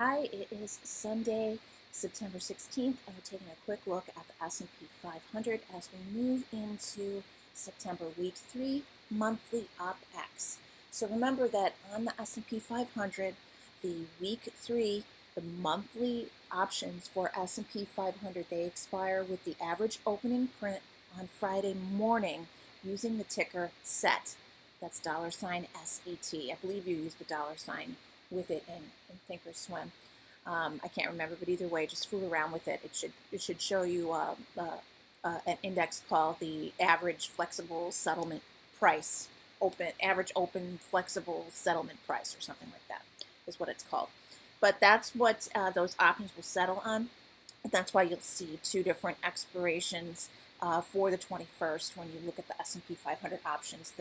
Hi, it is Sunday, September 16th, and we're taking a quick look at the S&P 500 as we move into September week 3 monthly OpEx. So remember that on the S&P 500, the week 3, the monthly options for S&P 500, they expire with the average opening print on Friday morning using the ticker SET. That's $SET. I believe you use the dollar sign with it in Thinkorswim. I can't remember, but either way, just fool around with it. It should show you an index called the average flexible settlement price, average open flexible settlement price, or something like that is what it's called. But that's what those options will settle on. And that's why you'll see two different expirations for the 21st when you look at the S&P 500 options.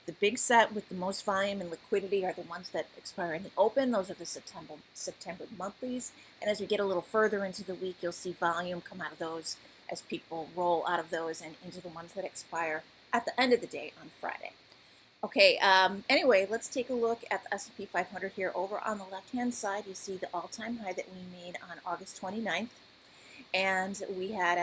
The big set with the most volume and liquidity are the ones that expire in the open. Those are the September monthlies. And as we get a little further into the week, you'll see volume come out of those as people roll out of those and into the ones that expire at the end of the day on Friday. Okay, anyway, let's take a look at the S&P 500 here. Over on the left-hand side, you see the all-time high that we made on August 29th. And we had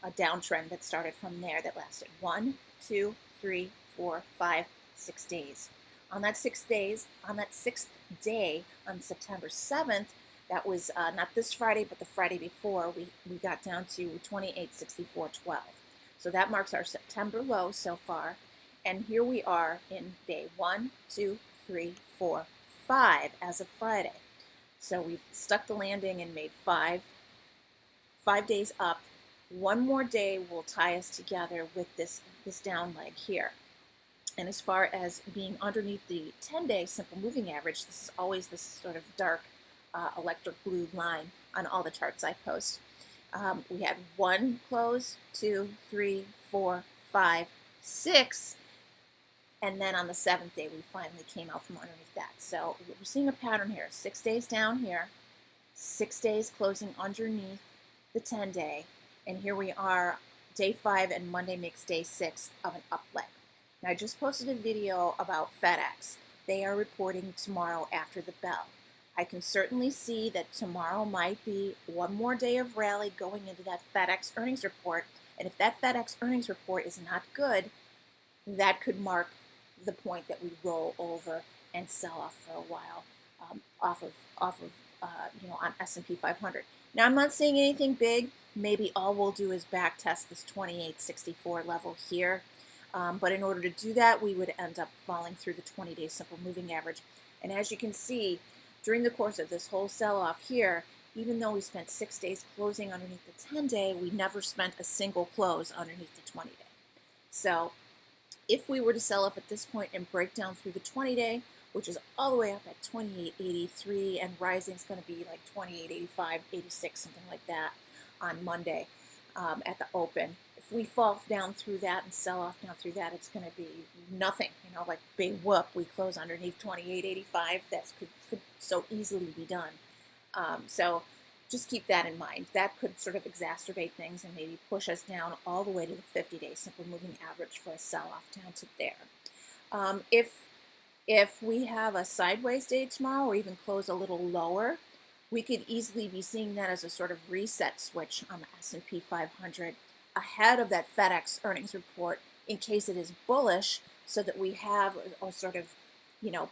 a downtrend that started from there that lasted 1, 2, 3, 4, 5, 6 days. On that 6 days, on that sixth day, on September 7th, that was not this Friday, but the Friday before, we got down to 28.64.12. So that marks our September low so far. And here we are in day 1, 2, 3, 4, 5 as of Friday. So we stuck the landing and made 5 days up. One more day will tie us together with this down leg here. And as far as being underneath the 10-day simple moving average, this is always this sort of dark electric blue line on all the charts I post. We had 1 close, 2, 3, 4, 5, 6, and then on the 7th day we finally came out from underneath that. So we're seeing a pattern here: 6 days down here, 6 days closing underneath the 10-day, and here we are, day 5, and Monday makes day 6 of an up leg. Now, I just posted a video about FedEx. They are reporting tomorrow after the bell. I can certainly see that tomorrow might be one more day of rally going into that FedEx earnings report, and if that FedEx earnings report is not good, that could mark the point that we roll over and sell off for a while on S&P 500. Now, I'm not saying anything big. Maybe all we'll do is back test this 28.64 level here. But in order to do that, we would end up falling through the 20-day simple moving average. And as you can see, during the course of this whole sell-off here, even though we spent 6 days closing underneath the 10-day, we never spent a single close underneath the 20-day. So if we were to sell off at this point and break down through the 20-day, which is all the way up at 28.83, and rising is going to be like 28.85, 86, something like that on Monday at the open. If we fall down through that and sell off down through that, it's going to be nothing, like big whoop, we close underneath 28.85. That could so easily be done. So just keep that in mind. That could sort of exacerbate things and maybe push us down all the way to the 50-day simple moving average for a sell-off down to there. If we have a sideways day tomorrow or even close a little lower, we could easily be seeing that as a sort of reset switch on the S&P 500 ahead of that FedEx earnings report in case it is bullish, so that we have a sort of,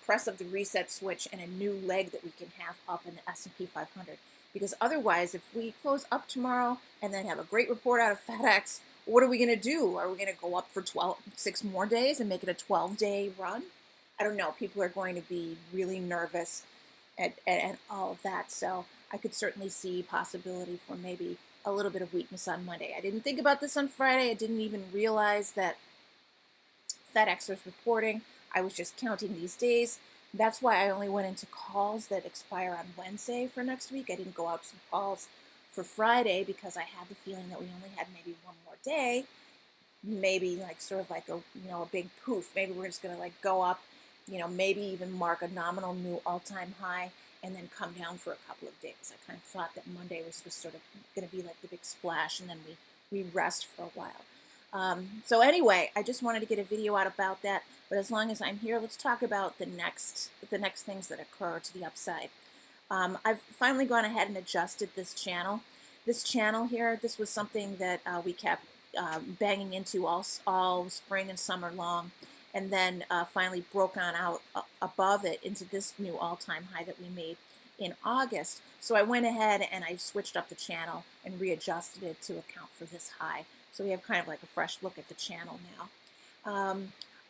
press of the reset switch and a new leg that we can have up in the S&P 500. Because otherwise, if we close up tomorrow and then have a great report out of FedEx, what are we going to do? Are we going to go up for 6 more days and make it a 12-day run? I don't know. People are going to be really nervous and all of that. So I could certainly see possibility for maybe a little bit of weakness on Monday. I didn't think about this on Friday. I didn't even realize that FedEx was reporting. I was just counting these days. That's why I only went into calls that expire on Wednesday for next week. I didn't go out to calls for Friday because I had the feeling that we only had maybe one more day. Maybe a big poof. Maybe we're just going to go up, maybe even mark a nominal new all-time high and then come down for a couple of days. I kind of thought that Monday was just sort of going to be like the big splash, and then we rest for a while. So anyway, I just wanted to get a video out about that. But as long as I'm here, let's talk about the next things that occur to the upside. I've finally gone ahead and adjusted this channel. This channel here, this was something that we kept banging into all spring and summer long, and then finally broke on out above it into this new all-time high that we made in August. So I went ahead and I switched up the channel and readjusted it to account for this high. So we have kind of like a fresh look at the channel now.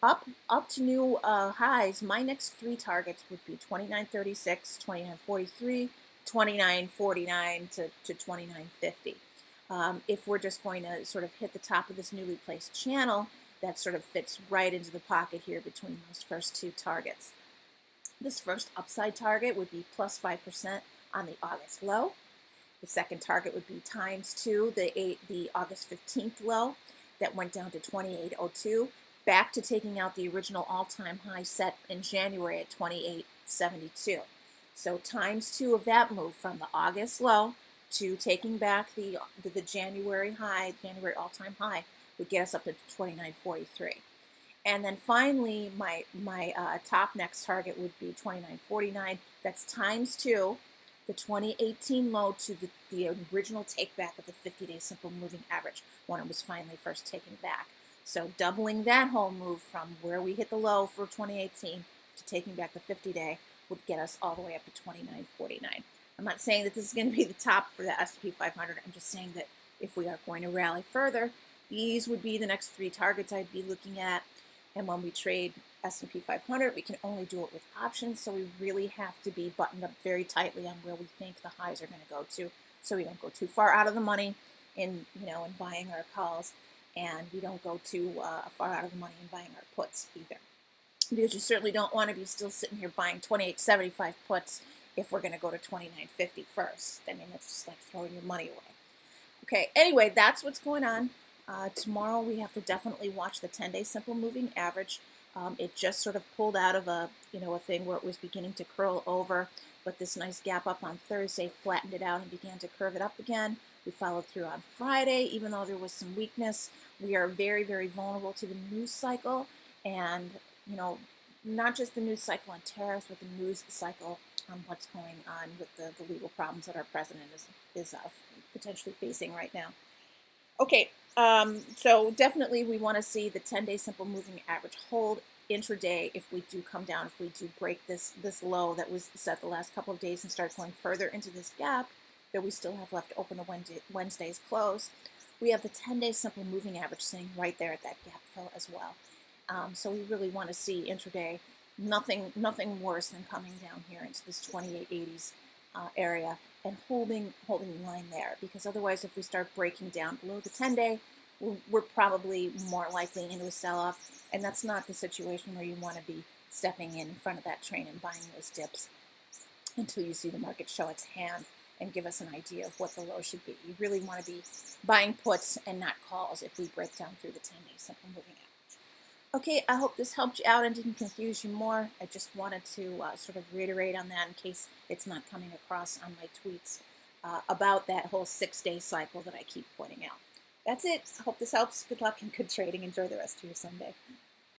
Up to new highs, my next three targets would be 29.36, 29.43, 29.49 to 29.50. If we're just going to sort of hit the top of this newly placed channel, that sort of fits right into the pocket here between those first two targets. This first upside target would be plus 5% on the August low. The second target would be ×2, the August 15th low that went down to 28.02, back to taking out the original all-time high set in January at 28.72. So ×2 of that move from the August low to taking back the January high, January all-time high, would get us up to 29.43. And then finally, my top next target would be 29.49. That's ×2, the 2018 low to the original take back of the 50-day simple moving average when it was finally first taken back. So doubling that whole move from where we hit the low for 2018 to taking back the 50-day would get us all the way up to 29.49. I'm not saying that this is going to be the top for the S&P 500. I'm just saying that if we are going to rally further, these would be the next three targets I'd be looking at. And when we trade S&P 500, we can only do it with options, so we really have to be buttoned up very tightly on where we think the highs are going to go to, so we don't go too far out of the money in buying our calls, and we don't go too far out of the money in buying our puts either. Because you certainly don't want to be still sitting here buying 28.75 puts if we're going to go to 29.50 first. I mean, that's just like throwing your money away. Okay, anyway, that's what's going on. Tomorrow we have to definitely watch the 10-day simple moving average. It just sort of pulled out of a thing where it was beginning to curl over, but this nice gap up on Thursday flattened it out and began to curve it up again. We followed through on Friday, even though there was some weakness. We are very, very vulnerable to the news cycle, and not just the news cycle on tariffs, but the news cycle on what's going on with the legal problems that our president is potentially facing right now. Okay, so definitely we want to see the 10-day simple moving average hold intraday if we do come down, if we do break this low that was set the last couple of days and start going further into this gap that we still have left open to Wednesday's close. We have the 10-day simple moving average sitting right there at that gap fill as well. So we really want to see intraday nothing worse than coming down here into this 28.80s area and holding the line there, because otherwise if we start breaking down below the 10-day, we're probably more likely into a sell-off, and that's not the situation where you want to be stepping in front of that train and buying those dips until you see the market show its hand and give us an idea of what the low should be. You really want to be buying puts and not calls if we break down through the 10-day simple moving average. Okay, I hope this helped you out and didn't confuse you more. I just wanted to sort of reiterate on that in case it's not coming across on my tweets about that whole 6-day cycle that I keep pointing out. That's it. I hope this helps. Good luck and good trading. Enjoy the rest of your Sunday.